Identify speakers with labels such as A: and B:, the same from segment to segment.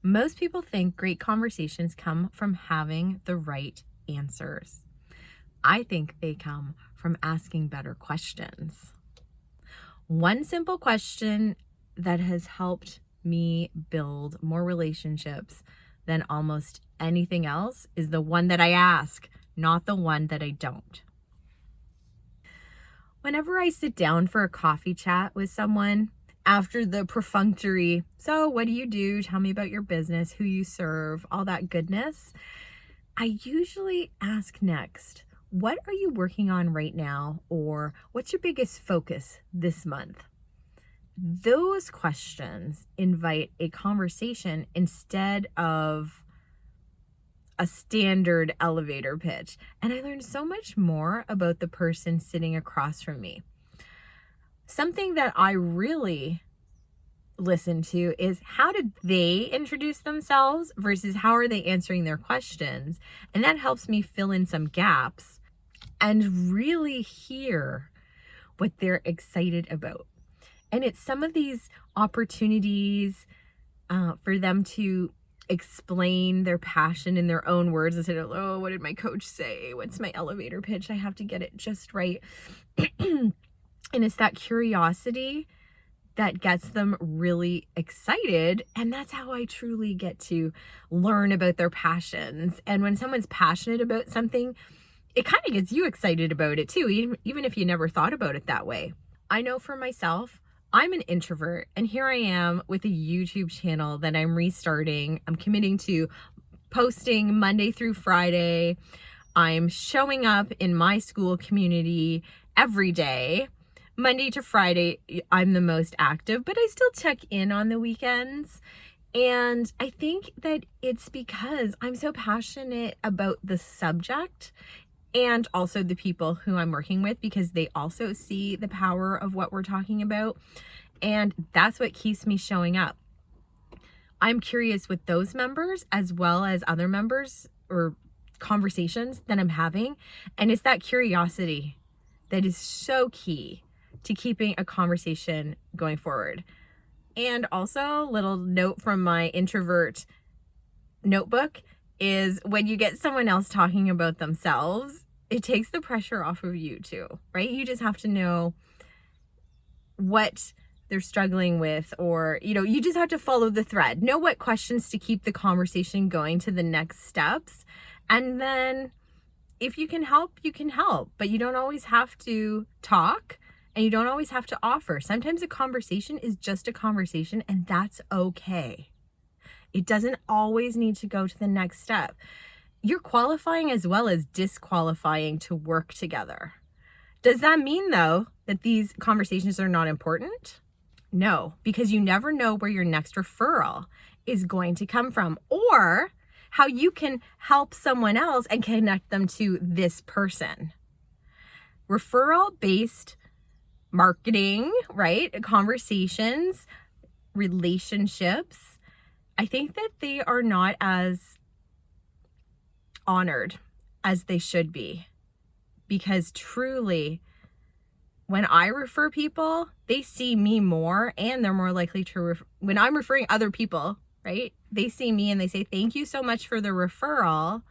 A: Most people think great conversations come from having the right answers. I think they come from asking better questions. One simple question that has helped me build more relationships than almost anything else is the one that I ask, not the one that I don't. Whenever I sit down for a coffee chat with someone, after the perfunctory, so what do you do? Tell me about your business, who you serve, all that goodness, I usually ask next, what are you working on right now? Or what's your biggest focus this month? Those questions invite a conversation instead of a standard elevator pitch. And I learned so much more about the person sitting across from me. Something that I really listen to is how did they introduce themselves versus how are they answering their questions? And that helps me fill in some gaps and really hear what they're excited about. And it's some of these opportunities for them to explain their passion in their own words instead of, oh, what did my coach say? What's my elevator pitch? I have to get it just right. And it's that curiosity that gets them really excited. And that's how I truly get to learn about their passions. And when someone's passionate about something, it kind of gets you excited about it too, even if you never thought about it that way. I know for myself, I'm an introvert, and here I am with a YouTube channel that I'm restarting. I'm committing to posting Monday through Friday. I'm showing up in my school community every day. Monday to Friday, I'm the most active, but I still check in on the weekends. And I think that it's because I'm so passionate about the subject and also the people who I'm working with, because they also see the power of what we're talking about. And that's what keeps me showing up. I'm curious with those members as well as other members or conversations that I'm having. And it's that curiosity that is so key to keeping a conversation going forward. And also, little note from my introvert notebook is when you get someone else talking about themselves, it takes the pressure off of you too, right? You just have to know what they're struggling with, or, you just have to follow the thread, know what questions to keep the conversation going to the next steps. And then if you can help, you can help, but you don't always have to talk and you don't always have to offer. Sometimes a conversation is just a conversation, and that's okay. It doesn't always need to go to the next step. You're qualifying as well as disqualifying to work together. Does that mean, though, that these conversations are not important? No, because you never know where your next referral is going to come from, or how you can help someone else and connect them to this person. Referral-based marketing, right? Conversations, relationships, I think that they are not as honored as they should be, because truly, when I refer people, they see me more, and they're more likely to when I'm referring other people, right? They see me and they say, thank you so much for the referral.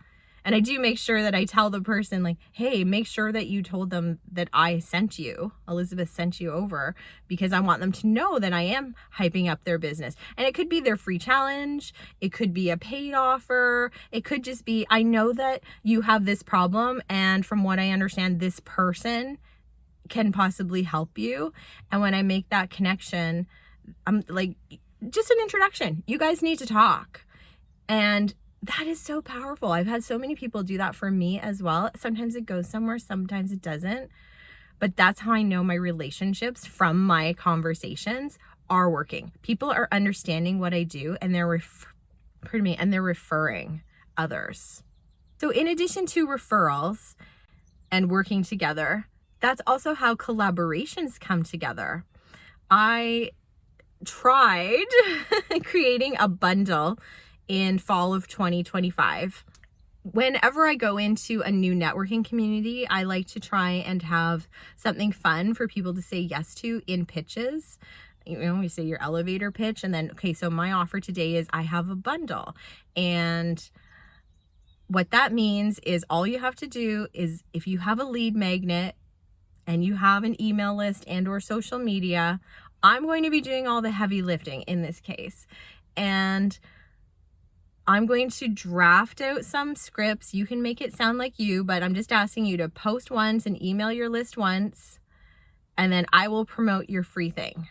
A: And I do make sure that I tell the person, like, hey, make sure that you told them that I sent you, Elizabeth sent you over, because I want them to know that I am hyping up their business. And it could be their free challenge. It could be a paid offer. It could just be, I know that you have this problem, and from what I understand, this person can possibly help you. And when I make that connection, I'm like, just an introduction. You guys need to talk. And that is so powerful. I've had so many people do that for me as well. Sometimes it goes somewhere, sometimes it doesn't. But that's how I know my relationships from my conversations are working. People are understanding what I do, and they're referring others. So in addition to referrals and working together, that's also how collaborations come together. I tried creating a bundle in fall of 2025. Whenever I go into a new networking community, I like to try and have something fun for people to say yes to in pitches. You say your elevator pitch, and then, okay, so my offer today is I have a bundle. And what that means is all you have to do is, if you have a lead magnet and you have an email list and or social media, I'm going to be doing all the heavy lifting in this case. And I'm going to draft out some scripts. You can make it sound like you, but I'm just asking you to post once and email your list once, and then I will promote your free thing.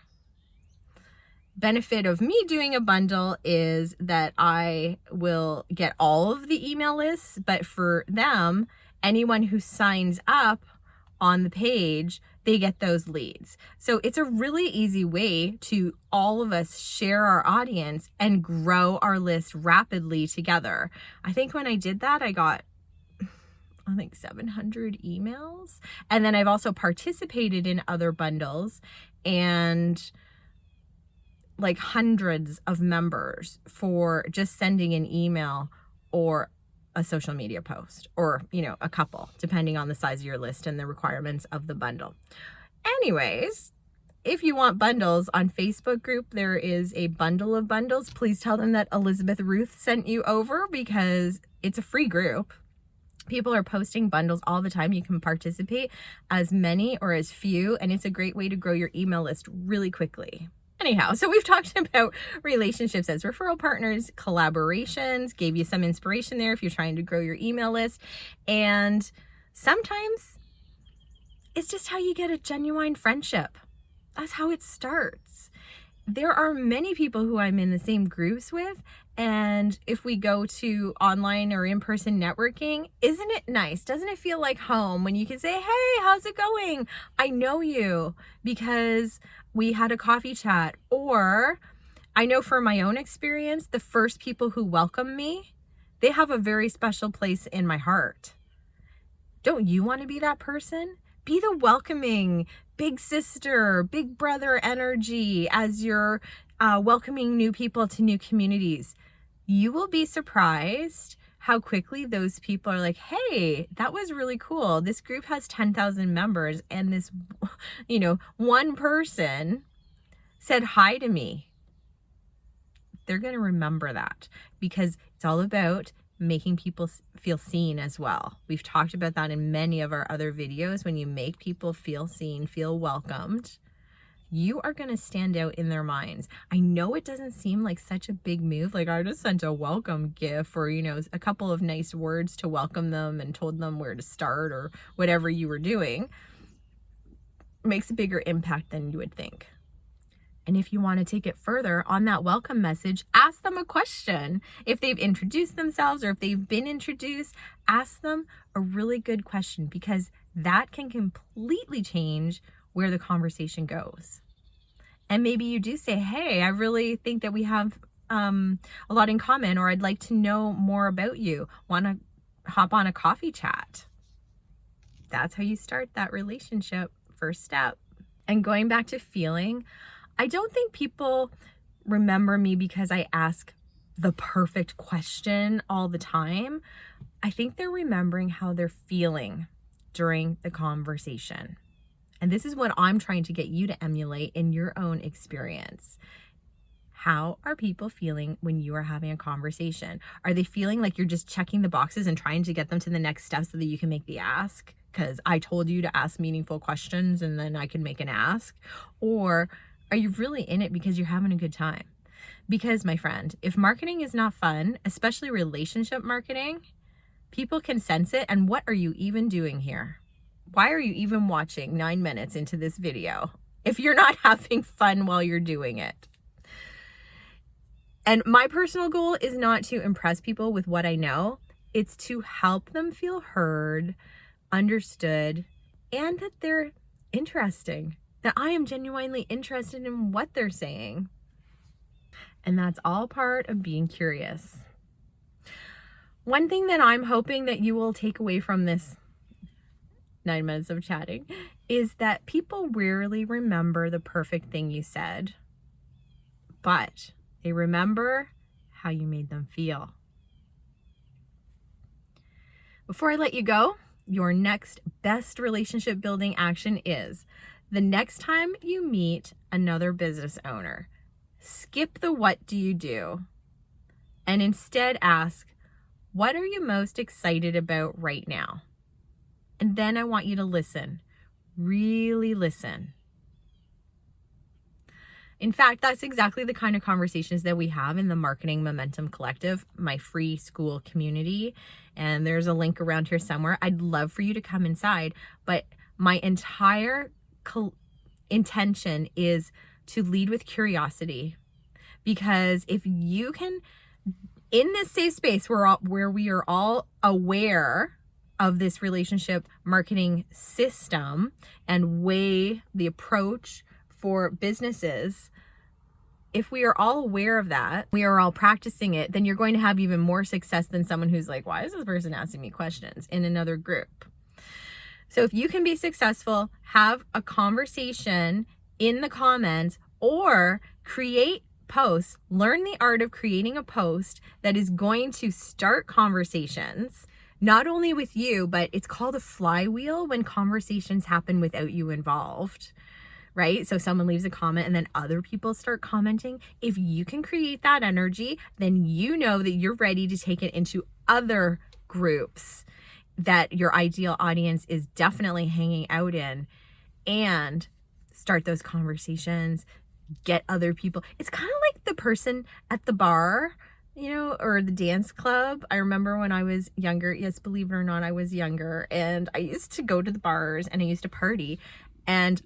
A: Benefit of me doing a bundle is that I will get all of the email lists, but for them, anyone who signs up on the page, they get those leads. So it's a really easy way to all of us share our audience and grow our list rapidly together. I think when I did that, I got 700 emails. And then I've also participated in other bundles and like hundreds of members for just sending an email or a social media post, or, a couple, depending on the size of your list and the requirements of the bundle. Anyways, if you want bundles on Facebook group, there is a bundle of bundles. Please tell them that Elizabeth Ruth sent you over, because it's a free group. People are posting bundles all the time. You can participate as many or as few, and it's a great way to grow your email list really quickly. Anyhow, so we've talked about relationships as referral partners, collaborations, gave you some inspiration there if you're trying to grow your email list. And sometimes it's just how you get a genuine friendship. That's how it starts. There are many people who I'm in the same groups with, and if we go to online or in-person networking, isn't it nice? Doesn't it feel like home when you can say, hey, how's it going? I know you because we had a coffee chat. Or I know from my own experience, the first people who welcome me, they have a very special place in my heart. Don't you want to be that person? Be the welcoming big sister, big brother energy as you're welcoming new people to new communities. You will be surprised how quickly those people are like, hey, that was really cool. This group has 10,000 members, and this, one person said hi to me. They're going to remember that, because it's all about making people feel seen as well. We've talked about that in many of our other videos. When you make people feel seen, feel welcomed, you are going to stand out in their minds. I know it doesn't seem like such a big move. Like, I just sent a welcome gift, or, a couple of nice words to welcome them and told them where to start, or whatever you were doing. It makes a bigger impact than you would think. And if you want to take it further, on that welcome message, ask them a question. If they've introduced themselves, or if they've been introduced, ask them a really good question, because that can completely change where the conversation goes. And maybe you do say, hey, I really think that we have a lot in common, or I'd like to know more about you. Want to hop on a coffee chat? That's how you start that relationship. First step. And going back to feeling, I don't think people remember me because I ask the perfect question all the time. I think they're remembering how they're feeling during the conversation. And this is what I'm trying to get you to emulate in your own experience. How are people feeling when you are having a conversation? Are they feeling like you're just checking the boxes and trying to get them to the next step so that you can make the ask? Because I told you to ask meaningful questions and then I can make an ask. Or are you really in it because you're having a good time? Because, my friend, if marketing is not fun, especially relationship marketing, people can sense it. And what are you even doing here? Why are you even watching 9 minutes into this video if you're not having fun while you're doing it? And my personal goal is not to impress people with what I know. It's to help them feel heard, understood, and that they're interesting. That I am genuinely interested in what they're saying. And that's all part of being curious. One thing that I'm hoping that you will take away from this 9 minutes of chatting is that people rarely remember the perfect thing you said, but they remember how you made them feel. Before I let you go, your next best relationship building action is The next time you meet another business owner, skip the what do you do and instead ask, what are you most excited about right now? And then I want you to listen, really listen. In fact, that's exactly the kind of conversations that we have in the Marketing Momentum Collective, my free school community. And there's a link around here somewhere. I'd love for you to come inside, but my entire intention is to lead with curiosity. Because if you can, in this safe space where we are all aware of this relationship marketing system and way the approach for businesses, if we are all aware of that, we are all practicing it, then you're going to have even more success than someone who's like, why is this person asking me questions in another group? So if you can be successful, have a conversation in the comments or create posts, learn the art of creating a post that is going to start conversations, not only with you, but it's called a flywheel when conversations happen without you involved. Right? So someone leaves a comment and then other people start commenting. If you can create that energy, then you know that you're ready to take it into other groups that your ideal audience is definitely hanging out in and start those conversations, get other people. It's kind of like the person at the bar, or the dance club. I remember when I was younger, yes, believe it or not, I was younger, and I used to go to the bars and I used to party, and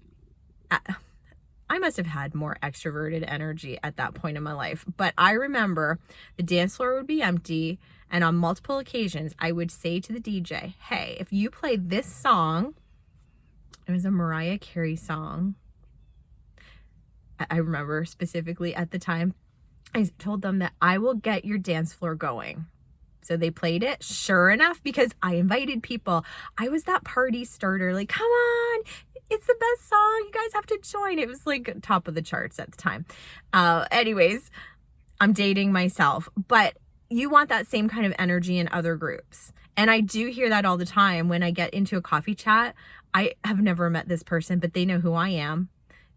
A: I must have had more extroverted energy at that point in my life. But I remember the dance floor would be empty. And on multiple occasions, I would say to the DJ, hey, if you play this song, it was a Mariah Carey song. I remember specifically at the time, I told them that I will get your dance floor going. So they played it, sure enough, because I invited people. I was that party starter, like, come on, it's the best song, you guys have to join. It was like top of the charts at the time. Anyways, I'm dating myself, but you want that same kind of energy in other groups. And I do hear that all the time when I get into a coffee chat. I have never met this person, but they know who I am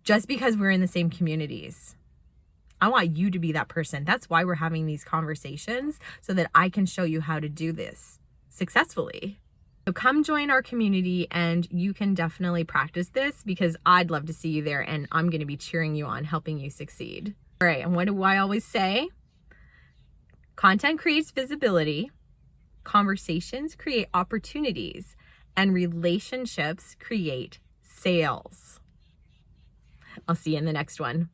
A: just because we're in the same communities. I want you to be that person. That's why we're having these conversations, so that I can show you how to do this successfully. So come join our community and you can definitely practice this, because I'd love to see you there and I'm going to be cheering you on, helping you succeed. All right. And what do I always say? Content creates visibility, conversations create opportunities, and relationships create sales. I'll see you in the next one.